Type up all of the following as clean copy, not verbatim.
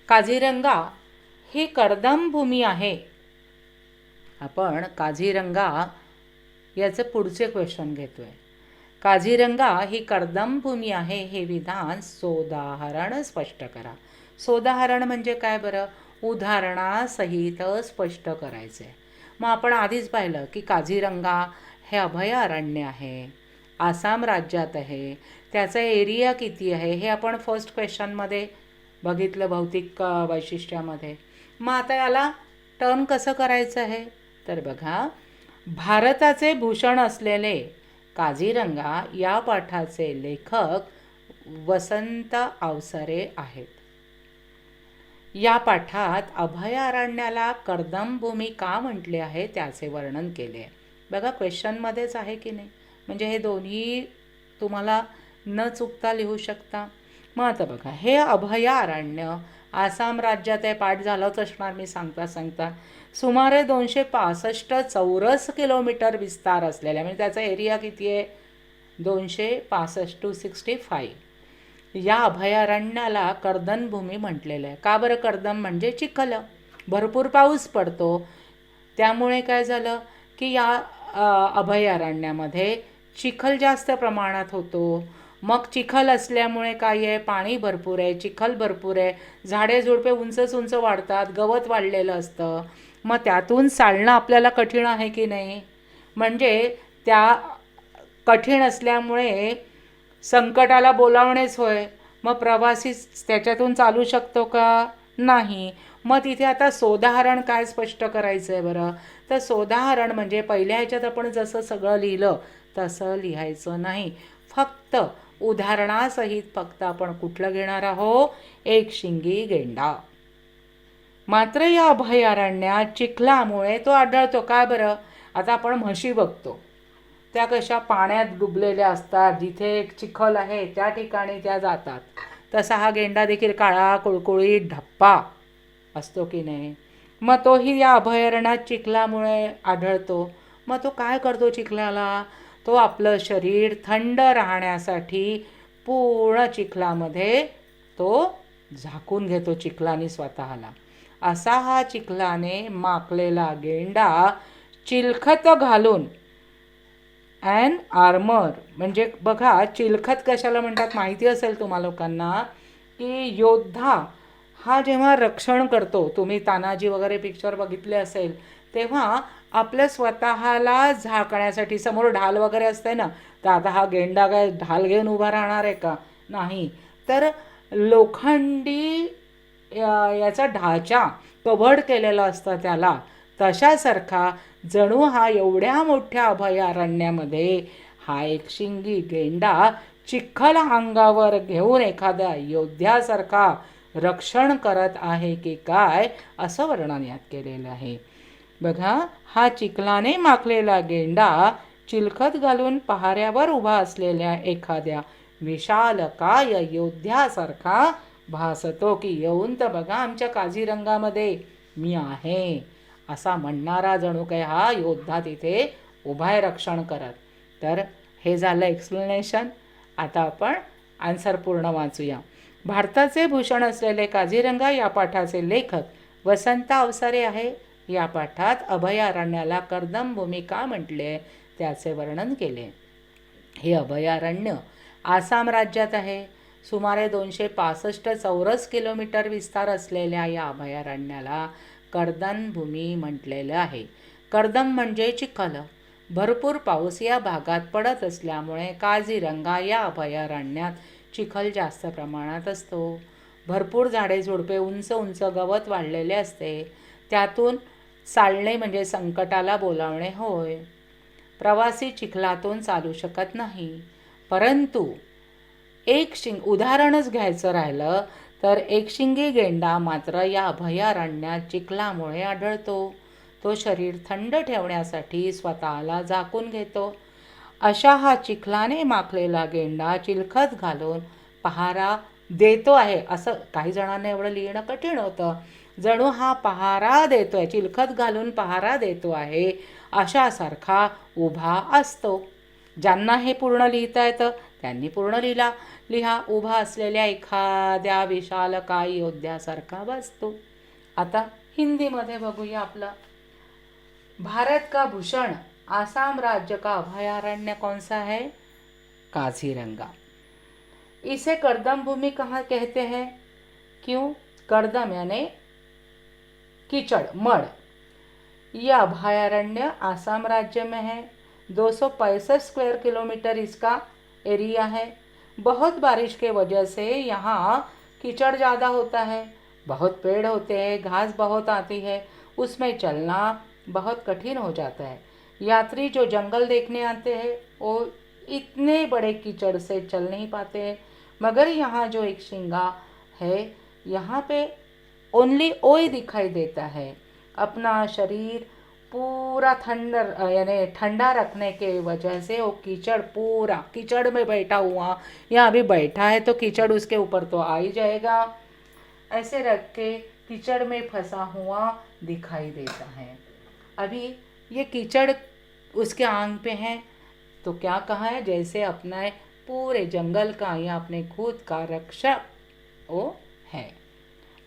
काझीरंगा ही कर्दमभूमी आहे. आपण काझीरंगा याचं पुढचे क्वेश्चन घेतोय. काझीरंगा ही कर्दमभूमी आहे हे विधान सोदाहरण स्पष्ट करा. सोदाहरण म्हणजे काय बरं? उदाहरणासहित स्पष्ट करायचे. मग आपण आधीच पाहिलं की काझीरंगा हे अभयारण्य आहे, आसाम राज्यात आहे. त्याचा एरिया किती आहे हे आपण फर्स्ट क्वेश्चनमध्ये बघितलं, भौतिक वैशिष्ट्यामध्ये. मग आता याला टर्न कसं करायचं आहे तर बघा, भारताचे भूषण असलेले काझीरंगा या पाठाचे लेखक वसंत अवसरे आहेत. या पाठात अभयारण्याला कर्दमभूमी का म्हटले आहे त्याचे वर्णन केले आहे. बघा क्वेश्चनमध्येच आहे की नाही, म्हणजे हे दोन्ही तुम्हाला न चुकता लिहू शकता. मग आता बघा, हे अभयारण्य आसाम राज्यात आहे. पाठ झालंच असणार मी सांगता सांगता. सुमारे 265 चौरस किलोमीटर विस्तार असलेला, म्हणजे त्याचा एरिया किती आहे? 265 टू 65. या अभयारण्याला कर्दमभूमी म्हटलेलं आहे. का बरं? कर्दम म्हणजे चिखल, भरपूर पाऊस पडतो. त्यामुळे काय झालं की या अभयारण्यामध्ये चिखल जास्त प्रमाणात होतो. मग चिखल असल्यामुळे काय आहे? पाणी भरपूर आहे, चिखल भरपूर आहे, झाडे झुडपे उंच उंच वाढतात, गवत वाढलेलं असतं. मग त्यातून चालणं आपल्याला कठीण आहे की नाही? म्हणजे त्या कठीण असल्यामुळे संकटाला बोलावणेच होय. मग प्रवासी त्याच्यातून चालू शकतो का? नाही. मग तिथे आता सोदाहरण काय स्पष्ट करायचं आहे बरं? तर सोदाहरण म्हणजे पहिल्या ह्याच्यात आपण जसं सगळं लिहिलं तसं लिहायचं नाही. फक्त उदाहरणासहित फक्त आपण कुठलं घेणार आहोत? एकशिंगी गेंडा. मात्र या अभयारण्यात चिखलामुळे तो आढळतो. का बरं? आता आपण म्हशी बघतो, त्या कशा पाण्यात डुबलेल्या असतात, जिथे चिखल आहे त्या ठिकाणी त्या जातात. तसा हा गेंडा देखील काळा कुळकुळीत ढप्पा असतो की नाही? मग तोही या अभयारण्यात चिखलामुळे आढळतो. मग तो काय करतो चिखलाला? तो आपलं शरीर थंड राहण्यासाठी पूर्ण चिखलामध्ये तो झाकून घेतो, चिखलाने स्वतःला. असा हा चिखलाने माखलेला गेंडा चिलखत घालून अँड आर्मर, म्हणजे बघा चिलखत कशाला म्हणतात माहिती असेल तुम्हा लोकांना, की योद्धा हा जेव्हा रक्षण करतो, तुम्ही तानाजी वगैरे पिक्चर बघितले असेल, तेव्हा आपल्या स्वतःला झाकण्यासाठी समोर ढाल वगैरे असते ना, तर आता हा गेंडा काय ढाल घेऊन उभा राहणार आहे का? नाही. तर लोखंडी याचा ढाचा कव्हर्ड केलेला असतं त्याला. तशासारखा जणू हा एवढ्या मोठ्या अभयारण्यामध्ये हा एकशिंगी गेंडा चिखल अंगावर घेऊन एखाद्या योद्ध्यासारखा रक्षण करत आहे की काय, असं वर्णन यात केलेलं आहे. बघा, हा चिखलाने माखलेला गेंडा चिलखत घालून पहाऱ्यावर उभा असलेल्या एखाद्या विशालकाय योद्ध्यासारखा भासतो, की येऊन तर बघा आमच्या काझीरंगामध्ये मी आहे असा म्हणणारा जणू काय हा योद्धा तिथे उभा आहे रक्षण करत. तर हे झालं एक्सप्लेनेशन. आता आपण आन्सर पूर्ण वाचूया. भारताचे भूषण असलेले काझीरंगा या पाठाचे लेखक वसंत अवसरे आहे. या पाठात अभयारण्याला कर्दमभूमी का म्हटले त्याचे वर्णन केले. हे अभयारण्य आसाम राज्यात आहे. सुमारे 265 चौरस किलोमीटर विस्तार असलेल्या या अभयारण्याला कर्दमभूमी म्हटलेलं आहे. कर्दम म्हणजे चिखल. भरपूर पाऊस या भागात पडत असल्यामुळे काझीरंगा या अभयारण्यात चिखल जास्त प्रमाणात असतो. भरपूर झाडे झुडपे, उंच उंच गवत वाढलेले असते. त्यातून चालणे म्हणजे संकटाला बोलावणे होय. प्रवासी चिखलातून चालू शकत नाही. परंतु उदाहरणच घ्यायचं राहिलं तर एकशिंगी गेंडा मात्र या अभयारण्यात चिखलामुळे आढळतो. तो शरीर थंड ठेवण्यासाठी स्वतःला झाकून घेतो. अशा हा चिखलाने माखलेला गेंडा चिलखत घालून पहारा देतो आहे. असं काही जणांना एवढं लिहिणं कठीण होतं. जणू हा पहारा देतोय, चिलखत घालून पहारा देतो आहे अशासारखा उभा असतो. ज्यांना हे पूर्ण लिहिता येतं त्यांनी पूर्ण लिहा. उभा असलेल्या एखाद्या विशालकाय योद्ध्यासारखा बसतो. आता हिंदीमध्ये बघूया आपलं. भारत का भूषण आसाम राज्य का अभयारण्य कौन सा है? काजीरंगा. इसे करदम भूमि कहाँ कहते हैं? क्यों? करदम यानी कीचड़, मड़. यह अभयारण्य आसाम राज्य में है. 265 स्क्वायर किलोमीटर इसका एरिया है. बहुत बारिश के वजह से यहाँ कीचड़ ज़्यादा होता है. बहुत पेड़ होते हैं, घास बहुत आती है, उसमें चलना बहुत कठिन हो जाता है. यात्री जो जंगल देखने आते हैं वो इतने बड़े कीचड़ से चल नहीं पाते हैं. मगर यहाँ जो एक शिंगा है यहाँ पे ओनली ओई दिखाई देता है. अपना शरीर पूरा यानी ठंडा रखने के वजह से वो कीचड़ पूरा कीचड़ में बैठा हुआ या अभी बैठा है तो कीचड़ उसके ऊपर तो आ ही जाएगा. ऐसे रख के कीचड़ में फंसा हुआ दिखाई देता है. अभी ये कीचड़ उसके आंग पे है तो क्या कहा है? जैसे अपना पूरे जंगल का या अपने खुद का रक्षक वो है.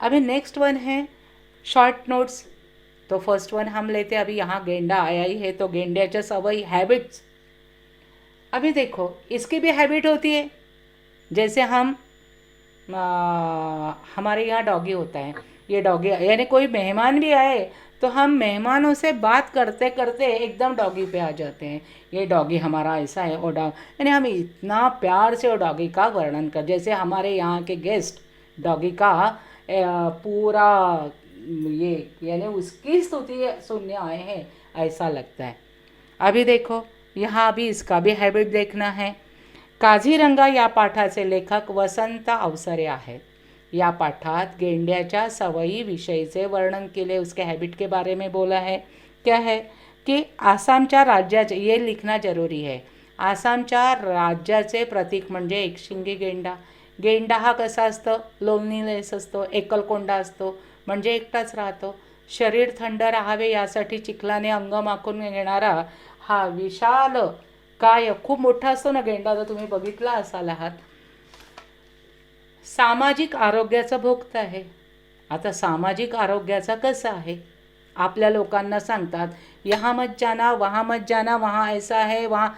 अभी नेक्स्ट वन है शॉर्ट नोट्स. तो फर्स्ट वन हम लेते हैं. अभी यहाँ गेंडा आया ही है तो गेंड्याच्या सवयी हैबिट्स. अभी देखो इसकी भी हैबिट होती है. जैसे हमारे यहाँ डॉगी होता है. ये डॉगी यानी कोई मेहमान भी आए तो हम मेहमानों से बात करते करते एकदम डॉगी पे आ जाते हैं. ये डॉगी हमारा ऐसा है, वो डॉग यानी हम इतना प्यार से वो डॉगी का वर्णन कर, जैसे हमारे यहाँ के गेस्ट डॉगी का पूरा ये यानी उसकी स्तुति सुनने आए हैं ऐसा लगता है. अभी देखो यहाँ भी इसका भी हैबिट देखना है. काझीरंगा या पाठाचे लेखक वसंत अवसरे आहेत. या पाठात गेंड्याच्या सवयी विषयीचे वर्णन केले, उसके हैबिट के बारे में बोला है. क्या है कि आसामच्या राज्याचे, ये लिखना जरूरी है, आसामच्या राज्याचे प्रतीक म्हणजे एकशिंगी गेंडा. गेंडा हा कसा असतो? लोनलीनेस असतो, एकलकोंडा असतो, म्हणजे एकटाच राहतो. शरीर थंड राहावे यासाठी चिखलाने अंग माखून घेणारा हा विशाल काय खूप मोठा असतो ना गेंडा, तर तुम्ही बघितला असाल आहात. सामाजिक आरोग्याचा भोगता आहे. आता सामाजिक आरोग्याचा कसा आहे? आपल्या लोकांना सांगतात यहाँ मत जाना, वहाँ मत जाना, वहाँ ऐसा है, वहाँ,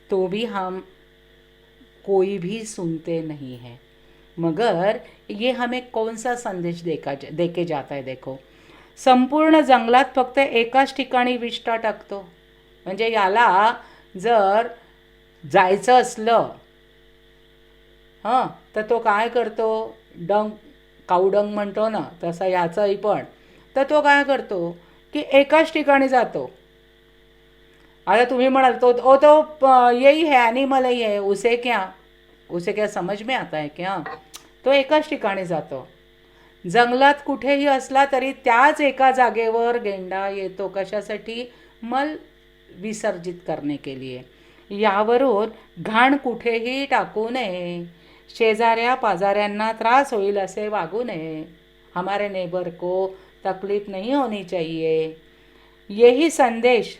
तो भी हम कोई भी सुनते नहीं है. मगर ये हमें कौन सा संदेश देके जाता है? देखो, संपूर्ण जंगलात फक्त एकाच ठिकाणी विष्ठा टाकतो. म्हणजे याला जर जायचं असलं तर तो काय करतो? कावडंग म्हणतो ना तसा याचंही पण, तर तो काय करतो की एकाच ठिकाणी जातो. आता तुम्ही म्हणाल तो यही है, एनिमल ही है, उसे क्या समझ में आता है क्या? तो एकाच ठिकाणी जातो. जंगलात कुठेही असला तरी त्याच एका जागेवर गेंडा येतो. कशासाठी? मल विसर्जित करने के लिए. यावरून घाण कुठेही टाकू नये, शेजाऱ्या पाजाऱ्यांना त्रास होईल असे वागू नये, हमारे नेबर को तकलीफ नहीं होनी चाहिए, यही संदेश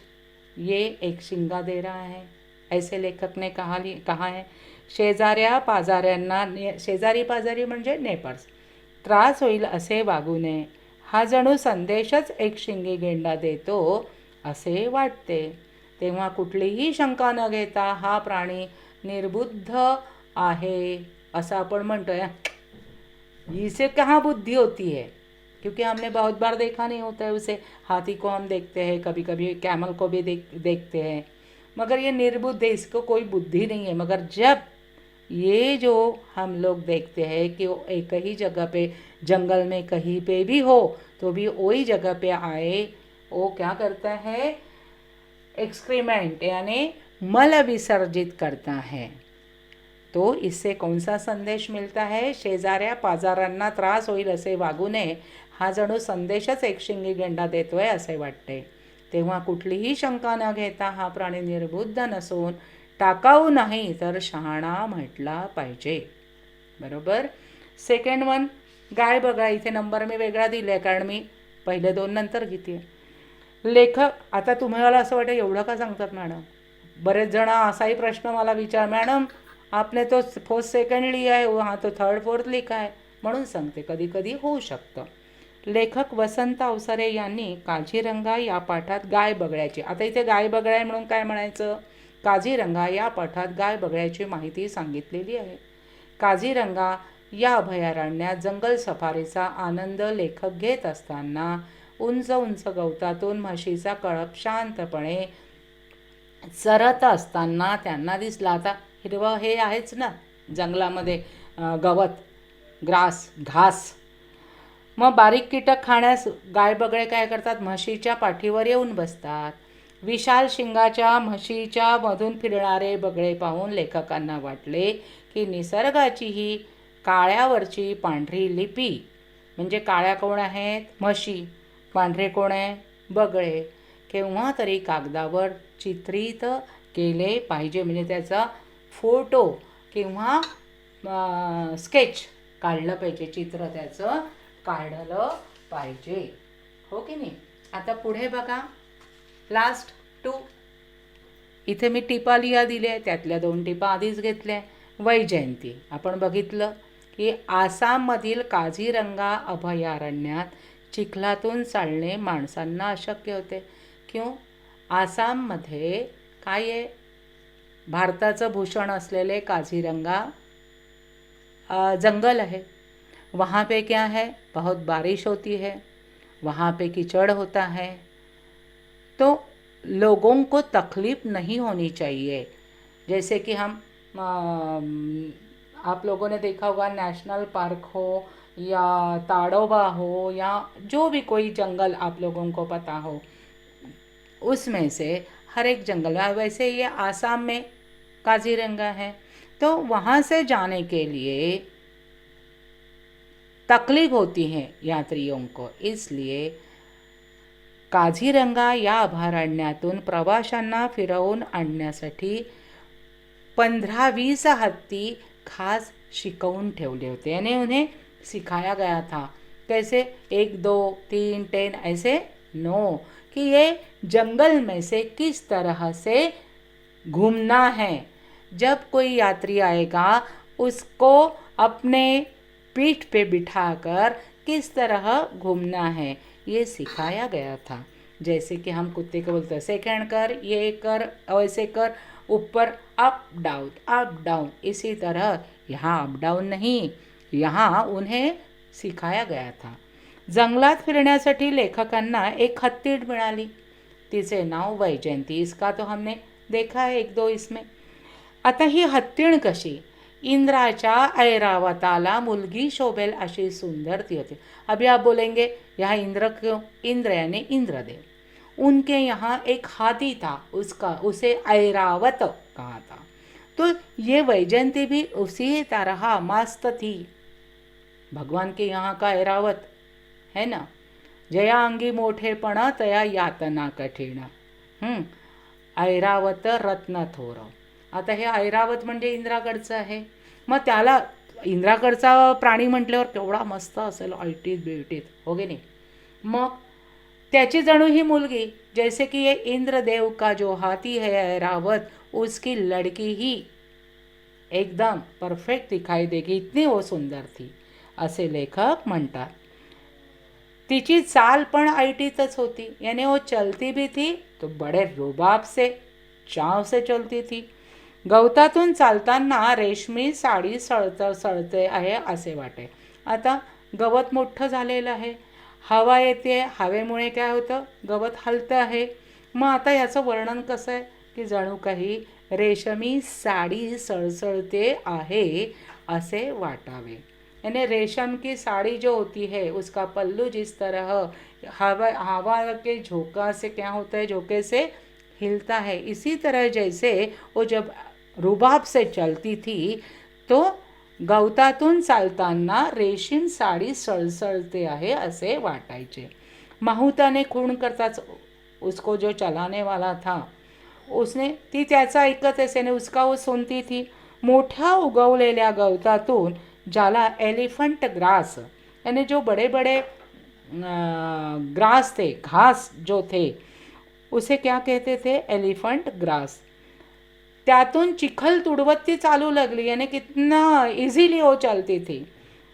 ये एक शिंगा दे रहा है. ऐसे लेखक ने कहा है. शेजाऱ्या पाजाऱ्यांना, शेजारी पाजारी म्हणजे नेबर्स, त्रास होईल असे वागू नये हा जणू संदेशच एक शिंगी गेंडा देतो असे वाटते. तेव्हा कुठलीही शंका न घेता हा प्राणी निर्बुद्ध आहे ऐसा अपन म्हणतोय. इसे कहाँ बुद्धि होती है? क्योंकि हमने बहुत बार देखा नहीं होता है उसे. हाथी को हम देखते हैं, कभी कभी कैमल को भी देखते हैं, मगर ये निर्बुद्ध है, इसको कोई बुद्धि नहीं है. मगर जब ये जो हम लोग देखते हैं कि वो एक ही जगह पे जंगल में कहीं पे भी हो तो भी वही जगह पे आए, वो क्या करता है? एक्सक्रीमेंट यानी मल विसर्जित करता है. तो इससे कौन सा संदेश मिलता है? शेजाऱ्या पाजारांना त्रास होईल असे वागू नये हा जणू संदेशच एकशिंगी गेंडा देतोय असे वाटते. तेव्हा कुठलीही शंका न घेता हा प्राणी निर्बुद्ध नसून टाकाऊ नाही तर शहाणा म्हटला पाहिजे. बरोबर. Second one guy. बघा इथे नंबर मी वेगळा दिला कारण मी पहिले दोन नंतर घेते. लेखक. आता तुम्हाला असं वाटतं एवढं का सांगतात मॅडम? बरेच जण असाही प्रश्न मला विचार, मॅडम आपने तो फर्स्ट सेकंड लिहा है, वहाँ तो थर्ड फोर्थ लिखा है. म्हणून सांगते कधी कधी होऊ शकतं. लेखक वसंत अवसरे यांनी काझीरंगा या पाठात गाय बगळ्याची, आता इथे गाय बगळ्या म्हणून काय म्हणायचं, काझीरंगा या पाठात गाय बगळ्याची माहिती सांगितलेली आहे. काझीरंगा या अभयारण्यात जंगल सफारीचा आनंद लेखक घेत असताना उंच उंच गवतातून म्हशीचा कळप शांतपणे चरत असताना त्यांना दिसला. आता हिरवं हे आहेच ना जंगलामध्ये, गवत, घास. मग बारीक कीटक खाण्यास गाय बगळे काय करतात, म्हशीच्या पाठीवर येऊन बसतात. विशाल शिंगाच्या म्हशीच्या मधून फिरणारे बगळे पाहून लेखकांना वाटले की निसर्गाची ही काळ्यावरची पांढरी लिपी, म्हणजे काळ्या कोण आहेत, म्हशी, पांढरे कोण आहे, बगळे, केव्हा तरी कागदावर चित्रित केले पाहिजे, म्हणजे त्याचा फोटो किंवा स्केच काढलं पाहिजे, चित्र त्याचं काढलं पाहिजे, हो की नाही. आता पुढे बघा, लास्ट 2. इथे मी टिपा लिहा दिल्या, त्यातल्या 2 टिपा आधीच घेतल्या. वैजयंती आपण बघितलं की आसाममधील काझीरंगा अभयारण्यात चिखलातून चालणे माणसांना अशक्य होते. क्यों? आसाममध्ये काय आहे, भारताचं भूषण असलेले काझीरंगा जंगल है. वहाँ पे क्या है, बहुत बारिश होती है, वहाँ पे कीचड़ होता है, तो लोगों को तकलीफ़ नहीं होनी चाहिए. जैसे कि हम आप लोगों ने देखा होगा, नेशनल पार्क हो या ताड़ोबा हो या जो भी कोई जंगल आप लोगों को पता हो, उसमें से हर एक जंगल, वैसे ये आसाम में काज़ीरंगा है, तो वहाँ से जाने के लिए तकलीफ होती है यात्रियों को. इसलिए काझीरंगा या अभयारण्यातून प्रवाशांना फिरवून आणण्यासाठी 15-20 हत्ती खास शिकवून ठेवले होते, यानी उन्हें सिखाया गया था. कैसे, 1 2 3 10 ऐसे, नो, कि ये जंगल में से किस तरह से घूमना है. जब कोई यात्री आएगा उसको अपने पीठ पे बिठाकर किस तरह घूमना है ये सिखाया गया था. जैसे कि हम कुत्ते को बोलते हैं सेकंड कर, ये कर, वैसे कर, ऊपर अप डाउन, इसी तरह यहाँ अप डाउन नहीं, यहाँ उन्हें सिखाया गया था. जंगलात फिरण्यासाठी लेखकांना एक हत्तीण मिळाली, तिचे नाव वैजयंती. इसका तो हमने देखा है 1-2 इसमें. आता ही हत्तीण कशी, इंद्राच्या ऐरावताला मुलगी शोभेल अशी सुंदर ती होती. अभी आप बोलेंगे यहाँ इंद्र क्यों, इंद्र यानी इंद्रदेव. उनके यहाँ एक हाथी था, उसे ऐरावत कहा था. तो ये वैजयंती भी उसी तरह मस्त थी. भगवान के यहाँ का ऐरावत है ना, जया अंगी मोठेपण तया यातना कठीण. ऐरावत रत्न थोर. आता हे ऐरावत म्हणजे इंद्राकडचं आहे. मग त्याला इंद्राकडचा प्राणी म्हटल्यावर केवढा मस्त असेल, ऐटीत बिटीत, हो गे नाही. मग त्याची जणू ही मुलगी, जैसे कि ये इंद्रदेव का जो हाथी है ऐरावत, उसकी लड़की ही एकदम परफेक्ट दिखाई देगी, इतनी वो सुंदर थी असे लेखक म्हणतात. तिची चाल पण ऐटीतच होती, यानी वो चलती भी थी तो बड़े रुबाब से, चाव से चलती थी. गवतातून चालताना रेशमी साडी सळते आहे असे वाटे. आता गवत मोठं झालेलं आहे, हवा येते, हवेमुळे काय होतं, गवत हलतं आहे. मग आता याचं वर्णन कसं आहे की जणू काही रेशमी साडी सळसळते आहे असे वाटावे. यानी रेशम की साड़ी जो होती है उसका पल्लू जिस तरह हवा के झोंका से क्या होता है, झोंके से हिलता है, इसी तरह जैसे वो जब रुबाब से चलती थी तो गवतातून चालताना रेशीम साडी सळसळते आहे असे वाटायचे. माहुताने खूण करताच उसको जो चलाने वाला था उसने ती त्याचा ऐकत असेने उसका वो सुनती थी. मोठ्या उगवलेल्या गवतातून ज्याला एलिफंट ग्रास, यानी जो बड़े बड़े ग्रास थे, घास जो थे, उसे क्या कहते थे, एलिफंट ग्रास. त्यातून चिखल तुड़वत ती चालू लगली, यानी कितना इजीली वो चलती थी।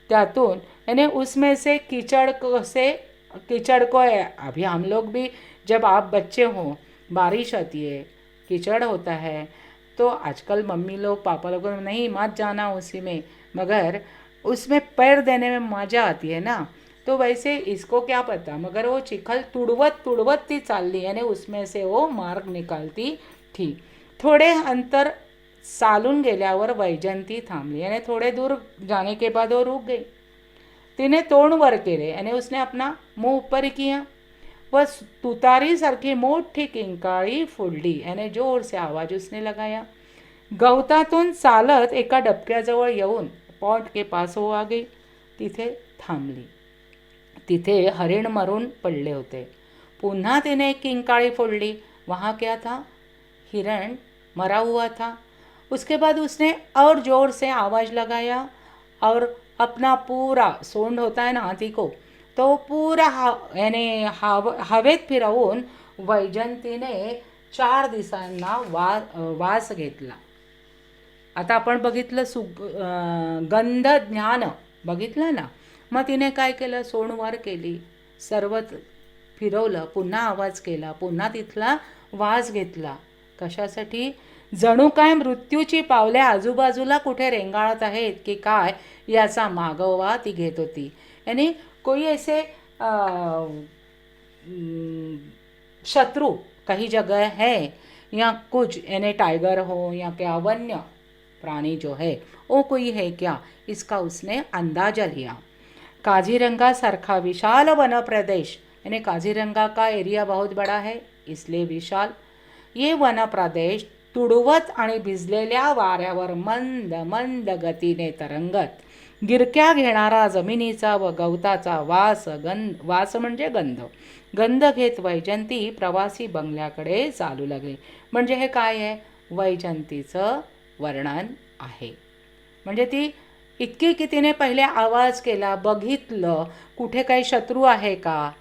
त्यातून यानी उसमें से कीचड़ को है। अभी हम लोग भी, जब आप बच्चे हों, बारिश आती है, कीचड़ होता है, तो आजकल मम्मी लोग पापा लोग नहीं मत जाना उसी में, मगर उसमें पैर देने में मज़ा आती है ना। तो वैसे इसको क्या पता, मगर वो चिखल तुड़वत तुड़वत ती चालली, यानी उसमें से वो मार्ग निकालती थी। थोड़े अंतर चालून गेल्यावर वैजंती थांबली, यानी थोड़े दूर जाने के बाद वो रुक गई। तिने तोंड वर केले, यानी उसने अपना मुंह ऊपर किया, वह तुतारी सारखी मोठी किंकाळी फोडली, यानी जोर से आवाज उसने लगाया। गवतातून चालत एका डबक्याजवळ येऊन पॉट के पास वो आ गई, तिथे थांबली। तिथे हरिण मरून पडले होते। पुन्हा तिने एक किंकाळी फोडली, वहाँ क्या था, हिरण मरा हुआ था। उसके बाद उसने और ज़ोर से आवाज़ लगाया और अपना पूरा सोंड होता है ना हाथी को, तो पूरा यानी हवेत फिरवून वैजंतीने 4 दिवसांना वास घेतला। आता आपण बघितलं गंध ज्ञान बघितलं ना, मग तिने काय केलं, सोंड वर केली, सर्व फिरवलं, पुन्हा आवाज केला, पुन्हा तिथला वास घेतला। कशासाठी, जणू काय मृत्यूची पावले आजूबाजूला कुठे रेंगाळत आहेत की काय याचा मागोवा ती घेत होती। यानी कोई ऐसे शत्रु कहीं जगह है या कुछ, यानी टाइगर हो या क्या वन्य प्राणी जो है वो कोई है क्या, इसका उसने अंदाजा लिया। काजीरंगा सारखा विशाल वन प्रदेश, यानी काजीरंगा का एरिया बहुत बड़ा है इसलिए विशाल, ये वन प्रदेश तुडवत आणि भिजलेल्या वाऱ्यावर मंद मंद गतीने तरंगत, गिरक्या घेणारा जमिनीचा व गवताचा वास म्हणजे गंध घेत वैजंती प्रवासी बंगल्याकडे चालू लागली। म्हणजे हे काय आहे, वैजंतीचं वर्णन आहे। म्हणजे ती इतकी की तिने पहिले आवाज केला, बघितलं कुठे काही शत्रू आहे का,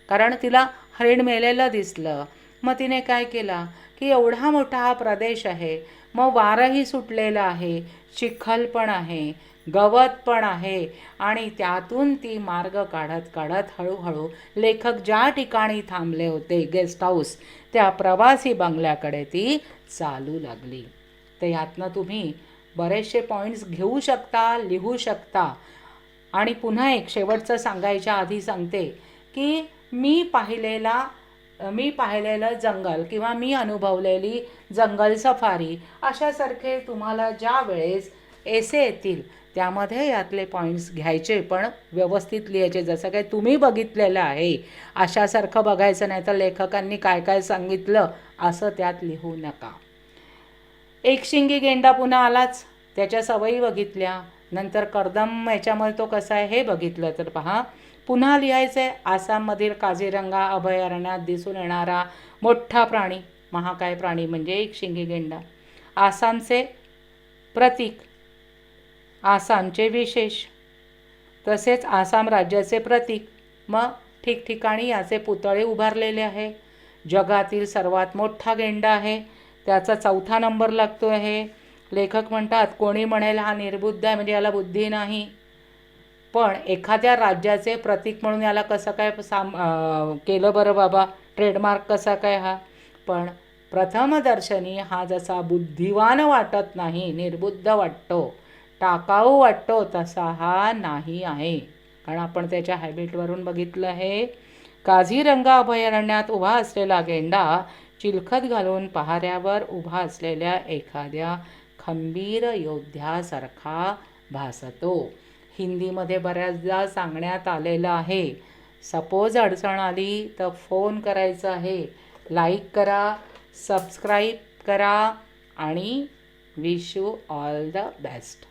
कारण तिला हरिण मेलेलं दिसलं। मग तिने काय केला की एवढा मोठा हा प्रदेश आहे, मग वारंही सुटलेलं आहे, चिखल पण आहे, गवत पण आहे, आणि त्यातून ती मार्ग काढत काढत हळूहळू लेखक ज्या ठिकाणी थांबले होते गेस्ट हाऊस, त्या प्रवासी बंगल्याकडे ती चालू लागली। तर यातनं तुम्ही बरेचसे पॉईंट्स घेऊ शकता, लिहू शकता। आणि पुन्हा एक शेवटचं सांगायच्या आधी सांगते की मी पाहिलेलं जंगल किंवा मी अनुभवलेली जंगल सफारी अशासारखे तुम्हाला ज्या वेळेस एसे येतील त्यामध्ये यातले पॉईंट्स घ्यायचे, पण व्यवस्थित लिहायचे। जसं काही तुम्ही बघितलेलं आहे अशासारखं बघायचं नाही, तर लेखकांनी काय काय सांगितलं असं त्यात लिहू नका। एकशिंगी गेंडा पुन्हा आलाच, त्याच्या सवयी बघितल्या, नंतर कर्दम याच्यामध्ये तो कसा आहे हे बघितलं, तर पहा पुन्हा लिहायचं आहे। आसाममधील काझीरंगा अभयारण्यात दिसून येणारा मोठा प्राणी, महाकाय प्राणी म्हणजे एकशिंगी गेंडा, आसामचे प्रतीक, आसामचे विशेष, तसेच आसाम राज्याचे प्रतीक। मग ठिकठिकाणी याचे पुतळे उभारलेले आहे। जगातील सर्वात मोठा गेंडा आहे, त्याचा 4था नंबर लागतो आहे। लेखक म्हणतात कोणी म्हणेल हा निर्बुद्ध आहे म्हणजे याला बुद्धी नाही, पण एखाद्या राज्याचे प्रतीक म्हणून याला कसं काय केलं बरं बाबा, ट्रेडमार्क कसा काय हा। पण प्रथमदर्शनी हा जसा बुद्धिवान वाटत नाही, निर्बुद्ध वाटतो, टाकाऊ वाटतो, तसा हा नाही आहे, कारण आपण त्याच्या हॅबिटवरून बघितलं आहे। काझीरंगा अभयारण्यात उभा असलेला गेंडा चिलखत घालून पहाऱ्यावर उभा असलेल्या एखाद्या खंबीर योद्ध्यासारखा भासतो। हिंदीमध्ये बऱ्याचदा सांगण्यात आलेलं आहे। सपोज अडचण आली तर फोन करायचा आहे। लाईक करा, सबस्क्राईब करा आणि wish you all the best.